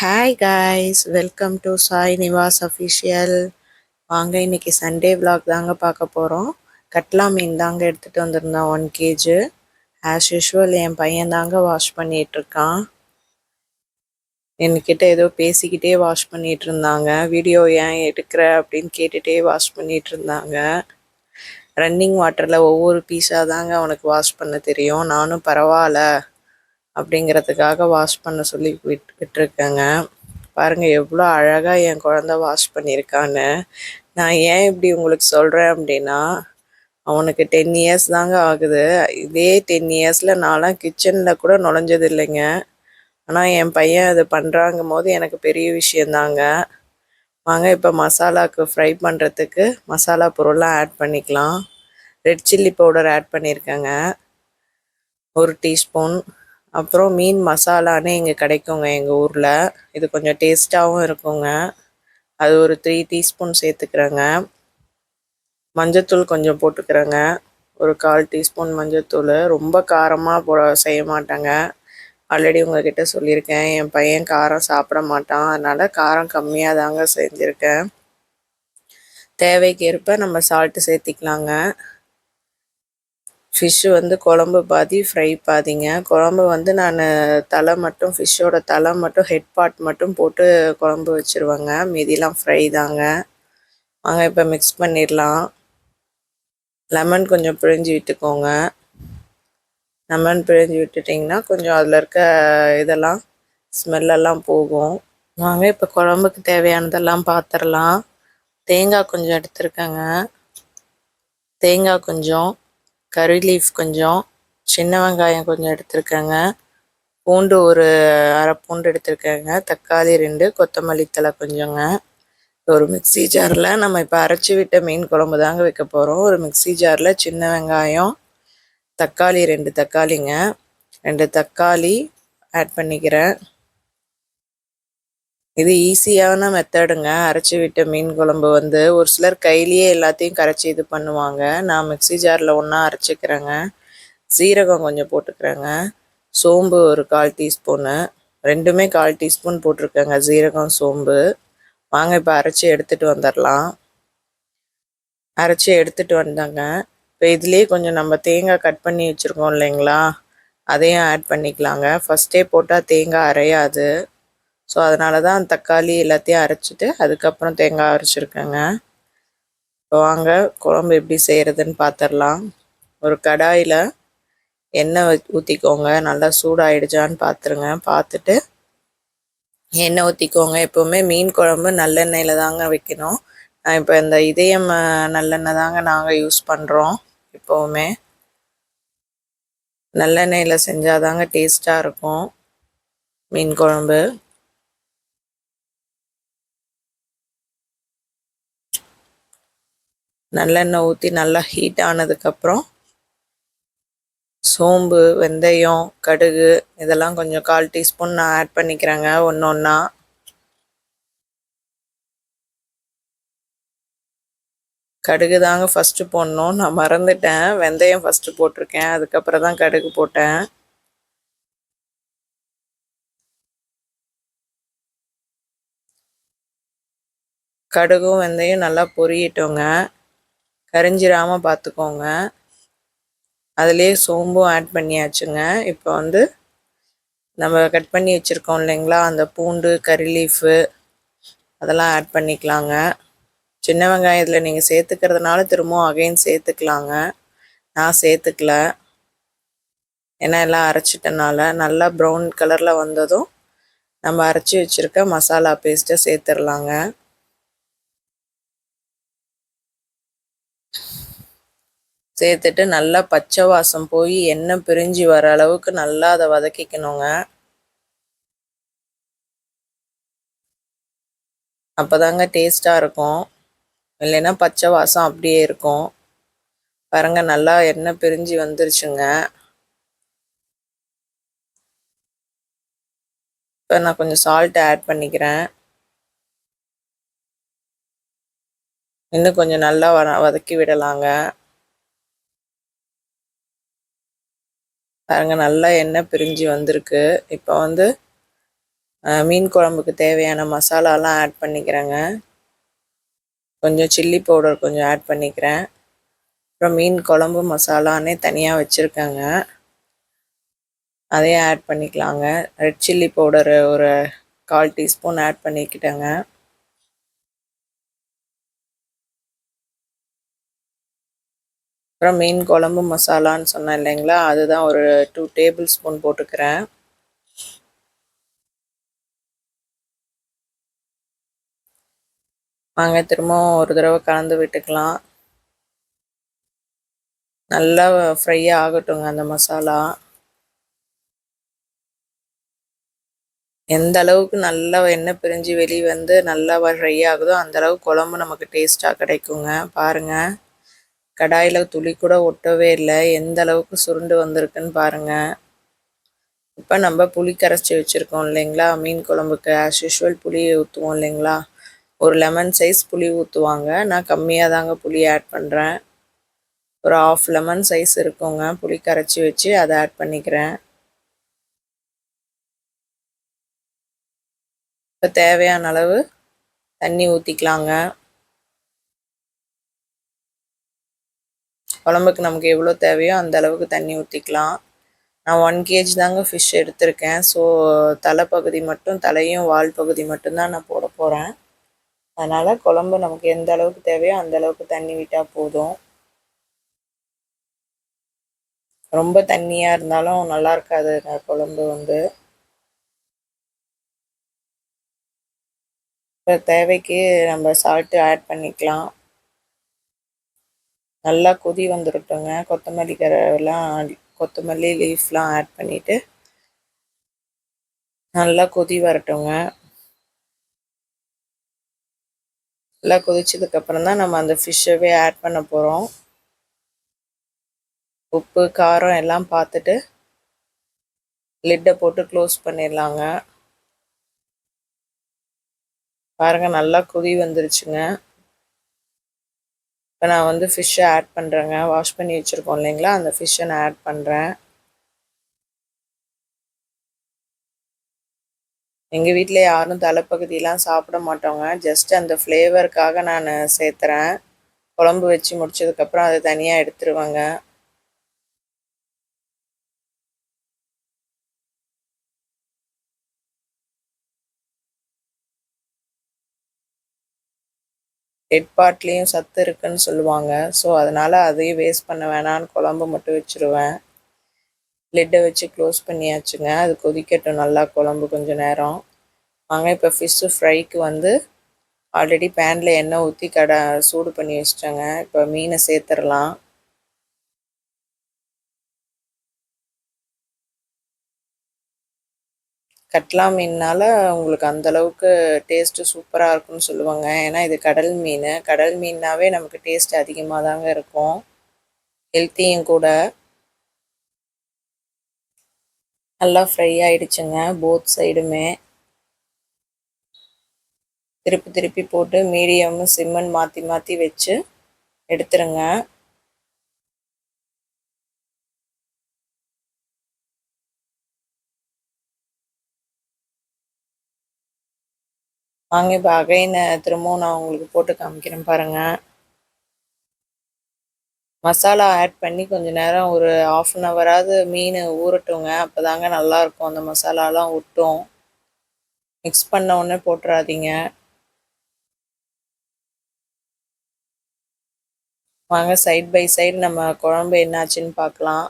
Hi guys, welcome to Sai Nivas official. வாங்க, இன்னைக்கு Sunday vlog தாங்க பார்க்க போகிறோம். கட்லா மீன் தாங்க எடுத்துகிட்டு வந்திருந்தோம் 1 kg. ஆஸ் யூஷுவல் என் பையன் தாங்க வாஷ் பண்ணிகிட்ருக்கான். என்கிட்ட ஏதோ பேசிக்கிட்டே வாஷ் பண்ணிகிட்டு இருந்தாங்க. வீடியோ ஏன் எடுக்கிற அப்படின்னு கேட்டுகிட்டே வாஷ் பண்ணிகிட்டு இருந்தாங்க. ரன்னிங் வாட்டரில் ஒவ்வொரு பீஸாக தாங்க அவனுக்கு வாஷ் பண்ண தெரியும். நானும் பரவாயில்ல அப்படிங்கிறதுக்காக வாஷ் பண்ண சொல்லி விட்டுருக்கேங்க. பாருங்கள் எவ்வளோ அழகாக என் குழந்த வாஷ் பண்ணியிருக்கான்னு. நான் ஏன் இப்படி உங்களுக்கு சொல்கிறேன் அப்படின்னா, அவனுக்கு 10 இயர்ஸ் தாங்க ஆகுது. இதே 10 இயர்ஸில் நான்லாம் கிச்சனில் கூட நுழைஞ்சது இல்லைங்க. ஆனால் என் பையன் அது பண்ணுறாங்கும் போது எனக்கு பெரிய விஷயந்தாங்க. வாங்க, இப்போ மசாலாவுக்கு ஃப்ரை பண்ணுறதுக்கு மசாலா பொருள்லாம் ஆட் பண்ணிக்கலாம். ரெட் சில்லி பவுடர் ஆட் பண்ணியிருக்கேங்க 1 டீஸ்பூன். அப்புறம் மீன் மசாலான்னு இங்கே கிடைக்குங்க எங்கள் ஊரில். இது கொஞ்சம் டேஸ்ட்டாகவும் இருக்குங்க. அது ஒரு 3 டீஸ்பூன் சேர்த்துக்கிறேங்க. மஞ்சத்தூள் கொஞ்சம் போட்டுக்கிறேங்க, ஒரு 1/4 டீஸ்பூன் மஞ்சத்தூள். ரொம்ப காரமாக செய்ய மாட்டேங்க. ஆல்ரெடி உங்ககிட்ட சொல்லியிருக்கேன், என் பையன் காரம் சாப்பிட மாட்டான். அதனால் காரம் கம்மியாக தாங்க செஞ்சுருக்கேன். தேவைக்கேற்ப நம்ம சால்ட்டு சேர்த்திக்கலாங்க. ஃபிஷ்ஷு வந்து குழம்பு பாதி, ஃப்ரை பாதிங்க. குழம்பு வந்து நான் தலை மட்டும், ஃபிஷ்ஷோட தலை மட்டும், ஹெட் பார்ட் மட்டும் போட்டு குழம்பு வச்சுருவேங்க. மீதிலாம் ஃப்ரை தாங்க. வாங்க, இப்போ மிக்ஸ் பண்ணிடலாம். லெமன் கொஞ்சம் பிழிஞ்சு விட்டுக்கோங்க. லெமன் பிழிஞ்சு விட்டுட்டிங்கன்னா கொஞ்சம் அதில் இருக்க இதெல்லாம் ஸ்மெல்லெல்லாம் போகும். வாங்க, இப்போ குழம்புக்கு தேவையானதெல்லாம் பார்த்துடலாம். தேங்காய் கொஞ்சம் எடுத்துருக்கேங்க. தேங்காய் கொஞ்சம், கறி லீஃப் கொஞ்சம், சின்ன வெங்காயம் கொஞ்சம் எடுத்துருக்கேங்க. பூண்டு ஒரு அரை பூண்டு எடுத்துருக்கேங்க. தக்காளி 2, கொத்தமல்லி தழை கொஞ்சங்க. ஒரு மிக்ஸி ஜாரில் நம்ம இப்போ அரைச்சி விட்ட மீன் குழம்பு தாங்க வைக்க போகிறோம். ஒரு மிக்ஸி ஜாரில் சின்ன வெங்காயம், தக்காளி 2 தக்காளிங்க, 2 தக்காளி ஆட் பண்ணிக்கிறேன். இது ஈஸியான மெத்தடுங்க. அரைச்சி விட்ட மீன் குழம்பு வந்து ஒரு சிலர் கையிலேயே எல்லாத்தையும் கரைச்சி இது பண்ணுவாங்க. நான் மிக்ஸி ஜாரில் ஒன்றா அரைச்சிக்கிறேங்க. சீரகம் கொஞ்சம் போட்டுக்கிறேங்க. சோம்பு ஒரு 1/4 டீஸ்பூனு, ரெண்டுமே 1/4 டீஸ்பூன் போட்டிருக்கேங்க, சீரகம் சோம்பு. வாங்க, இப்போ அரைச்சி எடுத்துகிட்டு வந்துடலாம். அரைச்சி எடுத்துகிட்டு வந்தாங்க. இப்போ இதுலேயே கொஞ்சம் நம்ம தேங்காய் கட் பண்ணி வச்சுருக்கோம் இல்லைங்களா, அதையும் ஆட் பண்ணிக்கலாங்க. ஃபஸ்ட்டே போட்டால் தேங்காய் அரையாது. ஸோ அதனால தான் தக்காளி எல்லாத்தையும் அரைச்சிட்டு அதுக்கப்புறம் தேங்காய் அரைச்சிருக்கேங்க. இப்போ வாங்க, குழம்பு எப்படி செய்கிறதுன்னு பார்த்துடலாம். ஒரு கடாயில் எண்ணெய் ஊற்றிக்கோங்க. நல்லா சூடாகிடுச்சான்னு பார்த்துருங்க. பார்த்துட்டு எண்ணெய் ஊற்றிக்கோங்க. எப்போவுமே மீன் குழம்பு நல்லெண்ணெயில் தாங்க வைக்கணும். நான் இப்போ இந்த இதயம் நல்லெண்ணெய் தாங்க நாங்கள் யூஸ் பண்ணுறோம். எப்போவுமே நல்லெண்ணெயில் செஞ்சால் தாங்க டேஸ்ட்டாக இருக்கும் மீன் குழம்பு. நல்லெண்ணெய் ஊற்றி நல்லா ஹீட் ஆனதுக்கப்புறம் சோம்பு, வெந்தயம், கடுகு இதெல்லாம் கொஞ்சம் 1/4 டீஸ்பூன் நான் ஆட் பண்ணிக்கிறேங்க ஒன்று ஒன்றா. கடுகு தாங்க ஃபஸ்ட்டு போடணும், நான் மறந்துட்டேன். வெந்தயம் ஃபஸ்ட்டு போட்டிருக்கேன், அதுக்கப்புறம் தான் கடுகு போட்டேன். கடுகும் வெந்தயம் நல்லா பொரியட்டோங்க. கரிஞ்சிராமல் பார்த்துக்கோங்க. அதுலேயே சோம்பும் ஆட் பண்ணியாச்சுங்க. இப்போ வந்து நம்ம கட் பண்ணி வச்சுருக்கோம் இல்லைங்களா, அந்த பூண்டு, கறி லீஃபு அதெல்லாம் ஆட் பண்ணிக்கலாங்க. சின்ன வெங்காயம் இதில் நீங்கள் சேர்த்துக்கிறதுனால திரும்பவும் அகைன் சேர்த்துக்கலாங்க. நான் சேர்த்துக்கல, ஏன்னா எல்லாம் அரைச்சிட்டனால. நல்லா ப்ரௌன் கலரில் வந்ததும் நம்ம அரைச்சி வச்சுருக்க மசாலா பேஸ்ட்டை சேர்த்துடலாங்க. சேர்த்துட்டு நல்லா பச்சை வாசம் போய் எண்ணெய் பிரிஞ்சு வர அளவுக்கு நல்லா அதை வதக்கிக்கணுங்க. அப்போ தாங்க டேஸ்ட்டாக இருக்கும். இல்லைன்னா பச்சை வாசம் அப்படியே இருக்கும். பாருங்கள், நல்லா எண்ணெய் பிரிஞ்சு வந்துருச்சுங்க. இப்போ நான் கொஞ்சம் சால்ட் ஆட் பண்ணிக்கிறேன். இன்னும் கொஞ்சம் நல்லா வதக்கி விடலாங்க. பாருங்கள், நல்லா எண்ணெய் பிரிஞ்சு வந்திருக்கு. இப்போ வந்து மீன் குழம்புக்கு தேவையான மசாலாலாம் ஆட் பண்ணிக்கிறேங்க. கொஞ்சம் சில்லி பவுடர் கொஞ்சம் ஆட் பண்ணிக்கிறேன். அப்புறம் மீன் குழம்பு மசாலானே தனியாக வச்சுருக்கேங்க, அதையும் ஆட் பண்ணிக்கலாங்க. ரெட் சில்லி பவுடரு ஒரு 1/4 டீஸ்பூன் ஆட் பண்ணிக்கிட்டேங்க. அப்புறம் மீன் குழம்பு மசாலான்னு சொன்னேன் இல்லைங்களா, அதுதான் ஒரு 2 டேபிள் ஸ்பூன் போட்டுக்கிறேன். வாங்க திரும்பவும் ஒரு தடவை கலந்து விட்டுக்கலாம். நல்லா ஃப்ரை ஆகட்டுங்க அந்த மசாலா. எந்த அளவுக்கு நல்லா எண்ணெய் பிரிஞ்சு வெளியே வந்து நல்லா ஃப்ரை ஆகுதோ அந்த அளவுக்கு குழம்பு நமக்கு டேஸ்ட்டாக கிடைக்குங்க. பாருங்கள், கடாயில் துளி கூட ஒட்டவே இல்லை, எந்த அளவுக்கு சுருண்டு வந்திருக்குன்னு பாருங்கள். இப்போ நம்ம புளி கரைச்சி வச்சுருக்கோம் இல்லைங்களா, மீன் குழம்புக்கு ஆஸ் யூஷுவல் புளி ஊற்றுவோம் இல்லைங்களா, ஒரு லெமன் சைஸ் புளி ஊற்றுவாங்க. நான் கம்மியாக தாங்க புளி ஆட் பண்ணுறேன். ஒரு 1/2 லெமன் சைஸ் இருக்குங்க புளி கரைச்சி வச்சு அதை ஆட் பண்ணிக்கிறேன். இப்போ தேவையான அளவு தண்ணி ஊற்றிக்கலாங்க. குழம்புக்கு நமக்கு எவ்வளோ தேவையோ அந்த அளவுக்கு தண்ணி ஊற்றிக்கலாம். நான் 1 kg தாங்க ஃபிஷ் எடுத்திருக்கேன். ஸோ தலைப்பகுதி மட்டும், தலையும் வால் பகுதி மட்டும்தான் நான் போட போகிறேன். அதனால் குழம்பு நமக்கு எந்த அளவுக்கு தேவையோ அந்த அளவுக்கு தண்ணி விட்டால் போதும். ரொம்ப தண்ணியாக இருந்தாலும் நல்லா இருக்காதுங்க குழம்பு வந்து. இப்போ தேவைக்கு நம்ம சால்ட்டு ஆட் பண்ணிக்கலாம். நல்லா கொதி வந்துருட்டுங்க. கொத்தமல்லி கொத்தமல்லி லீஃப்லாம் ஆட் பண்ணிவிட்டு நல்லா கொதி வரட்டுங்க. நல்லா கொதிச்சதுக்கப்புறம் தான் நம்ம அந்த ஃபிஷ்ஷவே ஆட் பண்ண போகிறோம். உப்பு காரம் எல்லாம் பார்த்துட்டு லிட்டை போட்டு க்ளோஸ் பண்ணிடலாங்க. பாருங்கள், நல்லா கொதி வந்துருச்சுங்க. இப்போ நான் வந்து ஃபிஷ்ஷை ஆட் பண்ணுறேங்க. வாஷ் பண்ணி வச்சுருக்கோம் இல்லைங்களா, அந்த ஃபிஷ்ஷை நான் ஆட் பண்ணுறேன். எங்கள் வீட்டில் யாரும் தலைப்பகுதியெலாம் சாப்பிட மாட்டோங்க. ஜஸ்ட் அந்த ஃப்ளேவருக்காக நான் சேர்த்துறேன். குழம்பு வச்சு முடிச்சதுக்கப்புறம் அதை தனியாக எடுத்துருவேங்க. ஹெட் பார்ட்லேயும் சத்து இருக்குன்னு சொல்லுவாங்க. ஸோ அதனால் அதையும் வேஸ்ட் பண்ண வேணான்னு குழம்பு மட்டும் வச்சுருவேன். லிட்டை வச்சு க்ளோஸ் பண்ணியாச்சுங்க. அது கொதிக்கட்டும் நல்லா குழம்பு கொஞ்சம் நேரம். வாங்க இப்போ ஃபிஷ்ஷு ஃப்ரைக்கு வந்து ஆல்ரெடி பேனில் எண்ணெய் ஊற்றி சூடு பண்ணி வச்சிட்டேங்க. இப்போ மீனை சேர்த்துடலாம். கட்லா மீன்னால் உங்களுக்கு அந்தளவுக்கு டேஸ்ட்டு சூப்பராக இருக்குன்னு சொல்லுவாங்க. ஏன்னா இது கடல் மீன். கடல் மீன்னாவே நமக்கு டேஸ்ட் அதிகமாக தாங்க இருக்கும், ஹெல்த்தியும் கூட. நல்லா ஃப்ரை ஆகிடுச்சுங்க போத் சைடுமே. திருப்பி திருப்பி போட்டு மீடியம் சிம்மன் மாற்றி மாற்றி வச்சு எடுத்துருங்க. வாங்க இப்போ அகைன் திரும்பவும் நான் உங்களுக்கு போட்டு காமிக்கிறேன் பாருங்கள். மசாலா ஆட் பண்ணி கொஞ்சம் நேரம் ஒரு 1/2 அன் ஹவராவது மீன் ஊறட்டுங்க. அப்போ தாங்க நல்லாயிருக்கும், அந்த மசாலாலாம் ஒட்டும். மிக்ஸ் பண்ண உடனே போட்டுறாதீங்க. வாங்க சைட் பை சைடு நம்ம குழம்பு என்னாச்சுன்னு பார்க்கலாம்.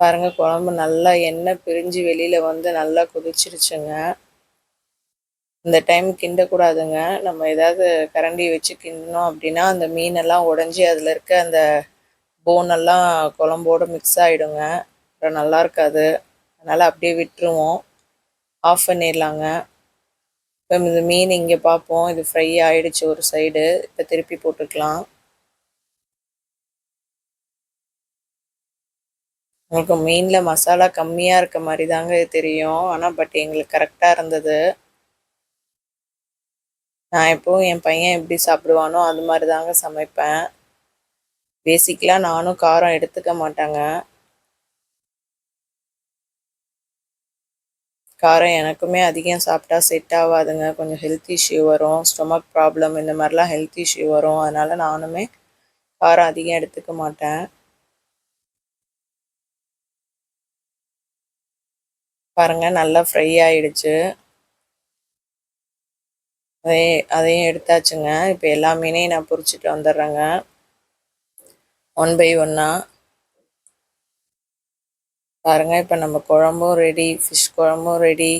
பாருங்கள், குழம்பு நல்லா எண்ணெய் பிரிஞ்சு வெளியில் வந்து நல்லா கொதிச்சிருச்சுங்க. இந்த டைம் கிண்டக்கூடாதுங்க. நம்ம ஏதாவது கரண்டி வச்சு கிண்டினோம் அப்படின்னா அந்த மீனெல்லாம் உடஞ்சி அதில் இருக்க அந்த போனெல்லாம் குழம்போடு மிக்ஸ் ஆகிடுங்க. அப்புறம் நல்லா இருக்காது. அதனால் அப்படியே விட்டுருவோம், ஆஃப் பண்ணிடலாங்க. இப்போ இந்த மீன் இங்கே பார்ப்போம், இது ஃப்ரை ஆகிடுச்சு ஒரு சைடு. இப்போ திருப்பி போட்டுக்கலாம். உங்களுக்கு மீனில் மசாலா கம்மியாக இருக்க மாதிரி தாங்க தெரியும், ஆனால் பட் எங்களுக்கு கரெக்டாக இருந்தது. நான் எப்போவும் என் பையன் எப்படி சாப்பிடுவானோ அது மாதிரி தாங்க சமைப்பேன். பேசிக்கலாக நானும் காரம் எடுத்துக்க மாட்டேங்க. காரம் எனக்குமே அதிகம் சாப்பிட்டா செட் ஆகாதுங்க. கொஞ்சம் ஹெல்த் இஷ்யூ வரும். ஸ்டொமக் ப்ராப்ளம் இந்த மாதிரிலாம் ஹெல்த் இஷ்யூ வரும். அதனால் நானுமே காரம் அதிகம் எடுத்துக்க மாட்டேன். பாருங்கள் நல்லா ஃப்ரை ஆகிடுச்சு. அதையும் எடுத்தாச்சுங்க. இப்போ எல்லா மீனையும் நான் பொரிச்சிட்டு வந்துடுறேங்க, ஒன் பை ஒன்னாக. பாருங்கள் இப்போ நம்ம குழம்பும் ரெடி, ஃபிஷ் குழம்பும் ரெடி,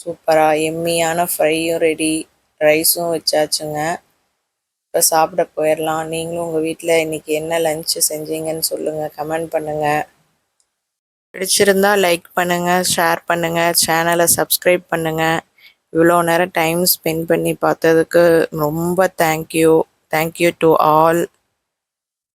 சூப்பராக எம்மியான ஃப்ரையும் ரெடி, ரைஸும் வச்சாச்சுங்க. இப்போ சாப்பிட போயிடலாம். நீங்களும் உங்கள் வீட்டில் இன்றைக்கி என்ன லஞ்சு செஞ்சீங்கன்னு சொல்லுங்கள், கமெண்ட் பண்ணுங்கள். பிடிச்சிருந்தா லைக் பண்ணுங்கள், ஷேர் பண்ணுங்கள், சேனலை சப்ஸ்கிரைப் பண்ணுங்கள். இவ்வளோ நேரம் டைம் ஸ்பெண்ட் பண்ணி பார்த்ததுக்கு ரொம்ப தேங்க்யூ டு ஆல்.